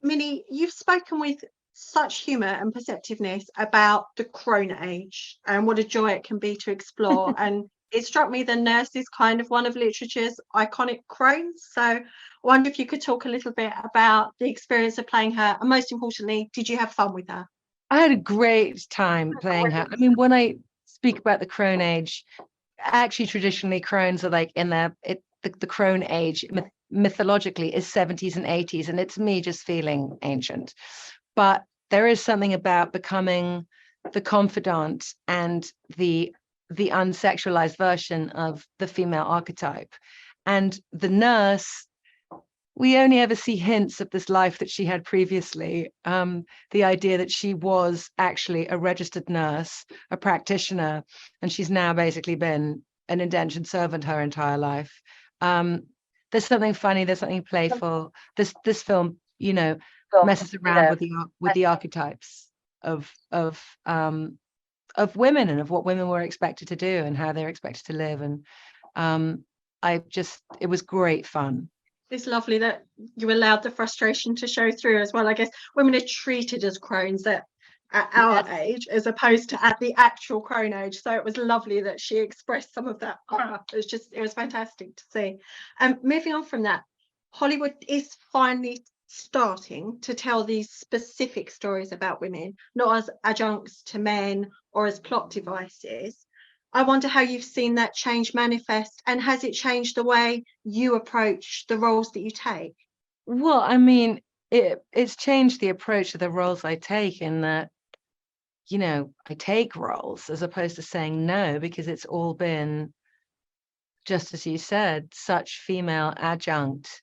Minnie, you've spoken with such humour and perceptiveness about the Crone Age and what a joy it can be to explore. And it struck me the nurse is kind of one of literature's iconic crones. So I wonder if you could talk a little bit about the experience of playing her, and most importantly, did you have fun with her? I had a great time playing her. I mean, when I speak about the Crone Age, actually traditionally crones are like in the Crone Age mythologically is 70s and 80s, and it's me just feeling ancient. But there is something about becoming the confidant and the unsexualized version of the female archetype. And the nurse, we only ever see hints of this life that she had previously. The idea that she was actually a registered nurse, a practitioner, and she's now basically been an indentured servant her entire life. There's something funny, there's something playful. This film, you know, messes around with the archetypes of women and of what women were expected to do and how they're expected to live. And it was great fun. It's lovely that you allowed the frustration to show through as well. I guess women are treated as crones at our age as opposed to at the actual Crone Age. So it was lovely that she expressed some of that. It was fantastic to see. Moving on from that, Hollywood is finally starting to tell these specific stories about women, not as adjuncts to men or as plot devices. I wonder how you've seen that change manifest, and has it changed the way you approach the roles that you take? Well, I mean, it's changed the approach to the roles I take in that, you know, I take roles as opposed to saying no, because it's all been, just as you said, such female adjunct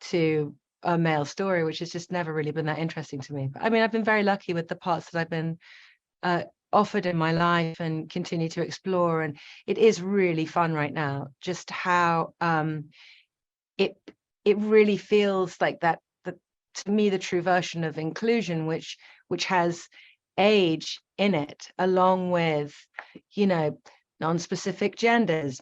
to a male story, which has just never really been that interesting to me. But I mean, I've been very lucky with the parts that I've been offered in my life and continue to explore, and it is really fun right now just how it really feels like that to me the true version of inclusion, which has age in it, along with, you know, non-specific genders,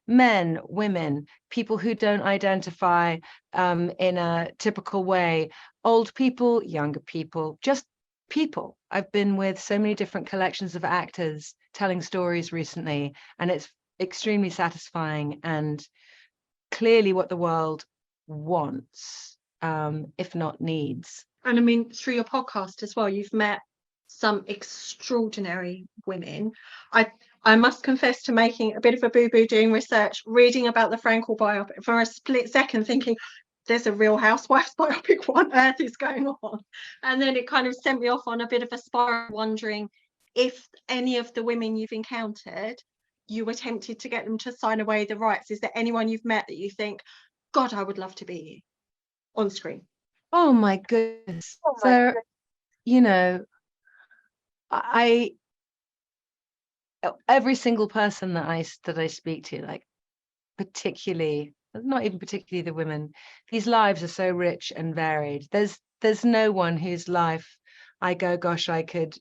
men, women, people who don't identify in a typical way, old people, younger people, just people. I've been with so many different collections of actors telling stories recently, and it's extremely satisfying and clearly what the world wants, if not needs. And I mean, through your podcast as well, you've met some extraordinary women. I must confess to making a bit of a boo-boo doing research, reading about the Frankel biopic for a split second, thinking, there's a Real Housewives biopic, what on earth is going on? And then it kind of sent me off on a bit of a spiral, wondering if any of the women you've encountered, you were tempted to get them to sign away the rights. Is there anyone you've met that you think, God, I would love to be you on screen? Oh my goodness. So, you know, every single person that I speak to, like, particularly, not even particularly the women, these lives are so rich and varied. There's no one whose life I go, gosh, I could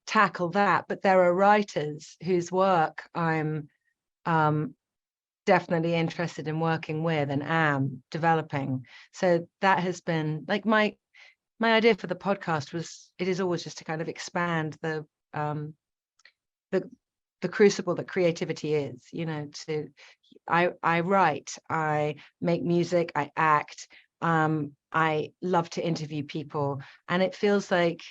tackle that. But there are writers whose work I'm definitely interested in working with and am developing. So that has been like my idea for the podcast it is always just to kind of expand the crucible that creativity is, you know. I write, I make music, I act, I love to interview people, and it feels like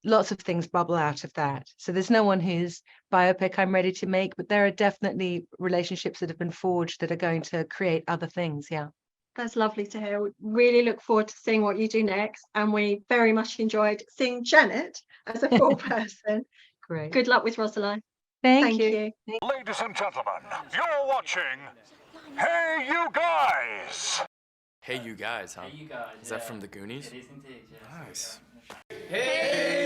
lots of things bubble out of that. So there's no one whose biopic I'm ready to make, but there are definitely relationships that have been forged that are going to create other things. Yeah. That's lovely to hear. We really look forward to seeing what you do next, and we very much enjoyed seeing Janet as a full person. Great. Good luck with Rosaline. Thank you. Ladies and gentlemen, you're watching Hey You Guys! Hey You Guys, huh? Hey, you guys. Is that from the Goonies? It is indeed, yes. Nice. Hey!